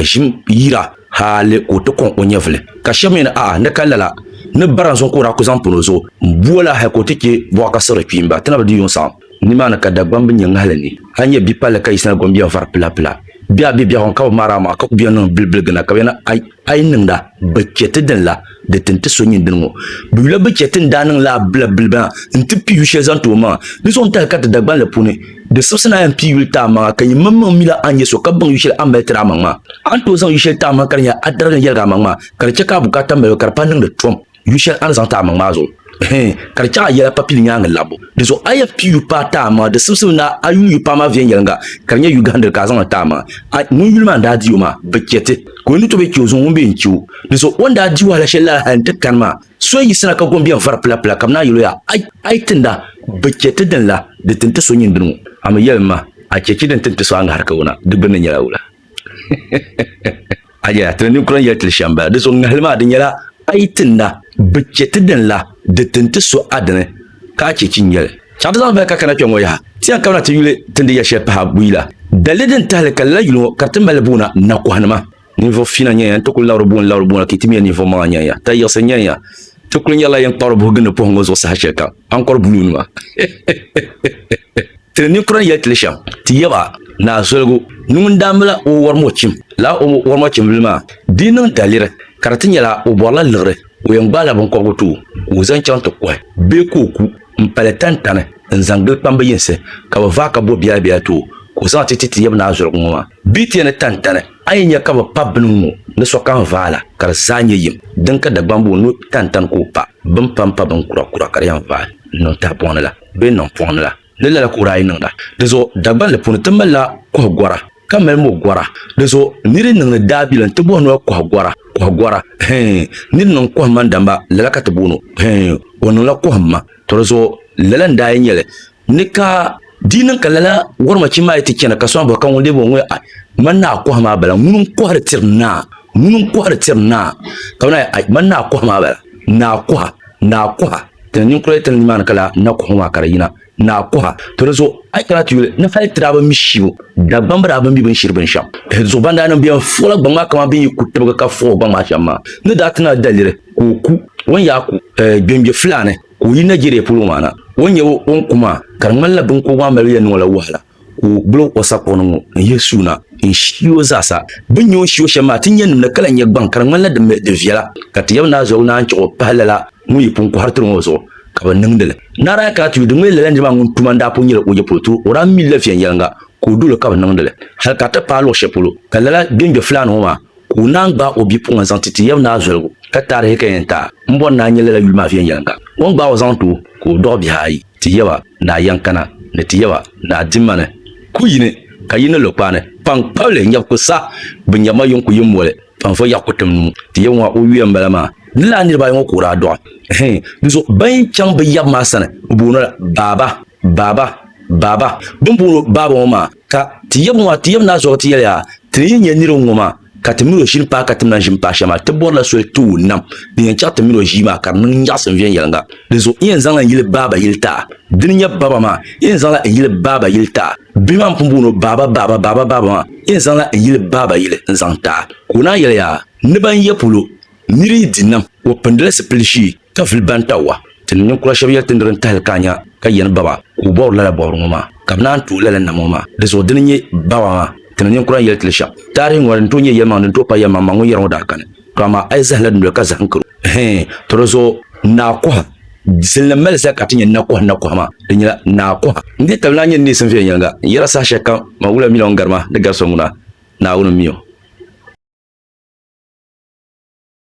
jim yira hale o to kon onyevle ka shamina ne kalala ne baranzon ko ra ko zampono zo mbuola ha ko tike bo ka sore pimba tana di yon sam ni mana ka dagbam bin yang halani anya bi pala ka isna gombiya far pla biya on ka mara ma ka biya non bilbil gana ka yana ay ningda bakete den la de tente so nyin dingo bi la bakete danin la bilba nti piyu shezan to ma ni son ta ka dagban le pune de sosna en piyu ta ma ka yimma mila anye so ka ban yushel ambetra ma an to zan yushel ta ma karnya adar yelga ma kar ce ka bukata me kar panin de trom yushel an zan ta ma zo karcha yela papil nyanga labo deso aya piu pata ma de sumsuna ayu pa ma vien yanga karnya Uganda ka zan tama mun yulma da diuma bekete ko ni to be kiyo zon be nkiu deso wanda diwa la shella hanta kanma so yi sana ka gombi en far pla kamna yulo ya ai tinda bekete den la de tente so nyin dinu am yelma a ceci den tente so anga harka wona dubben nyala wula aja tani kuran ya til shamba deso ngalma de nyala ai tinda bekete den la de tente so adane ka ce cinyel chata zan ba ka kana pyon ya ti aka na tiyule tende ya shepa habuila daleden tale kala yulo kartan malbuna na ko hanama niveau fina nya to ko lawro bon ki timi niveau ma nya ya ta yose nya ya to ko nyala yan toro bo gëna po ngozo sa cheka encore bulu ma tene kuran ya tilsham ti yaba na solgo nun damla o warmo chim la o warmo chim bilma dinan dalire kartan yala o bola lere o yang bala bon ko tu o zan chanto ko be ko ku mpale tantane nzangel pamba yense ka va ka bo biya to ko zan titi yabna azur ngoma biti ne tantane aynya ka ba pabnu ne so kan vala kar zanye yim dan ka da bambu no tantan ko pa bam pam pa ban kura kar yan va non ta ponla be non ponla le la kura yin da dezo dagban le pon tamala ko gora kamel mo gora dezo niri nang dabilan to bo no ko gora ni non ko mandamba la ka tabuno wono la ko ma tozo lalan da yele nika dinan kalala warma ci mai tike na kaso ba kan wonde bo ngwe manna ko ma bala munun ko har tirna kawna ai manna ko ma bala na ko tanin ko tan man kala na ko ma karayina na ko tozo ai kala tuyule na fal traba mishiwo da bambara ban bi ban shirbin sham zo banda nan biyan fola ban ma kama bin kutuba ka fo ban ma shamma ne da tana dalire ko ku won ya ku bembe fulane ko yi na jire pulu mana won yawo on kuma karman labin ko wa mariya no la wala ko blo wasako no yesu na in shiyo zasa bin yo shiyo shama tin yan na kalan yagban karman la de viala ka tiyaw na zo na ko palala mu yi pun ko har tun zo ka ban ningdele nara ka tu dunwe le ndima ngun tumanda po nyira oje protu ora mi le fian yanga ko dulu ka ban ningdele hal ka ta palo shepulo kalala bembe fulano ma ko nangba obi pon zantiti yaw na zo ka tare ka yenta mbon na nyele la yulma fian yanga won ba wazantu ko do bi hayi tiyawa na yankana ne tiyawa na dimmane kuyine kayine lokpane pan pawle nyab ko sa binyama yonku yimwole pan fo yakutum tiyawa o wiya mbalama la ni ba yon ko ra do diso ban chang be yab ma sana bono baba bumbuno baba ma ka tiyab na zo tiyaya tiyin niro ngoma katimiro shin pa katimna shin pa shama tebor so tu nam bien chat miro jima kar nan yasan vien yanga diso yen zanga yile baba yilta dinya baba ma yen zanga yile baba yilta bimam pumbuno baba ma yen zanga yile baba yile zanta kuna yele ya niban yepulo niri dinam wo pendele se plishi ka fil bantawa tin kula shabiya tindran tal kanya ka yen baba ku bor la bor ngoma kabnan tu la namoma diso dinye baba ma tin kula yel tlisha tarin warin to nye yema ndo pa yema mangu yero da kan kama ai zahla ndo ka zankru torozo na ko silna mel sa katinya na ko ma dinya na ko ndi tabla nyen ni sun fi yanga yara sa shaka ma wula milon garma da garso muna na wunu miyo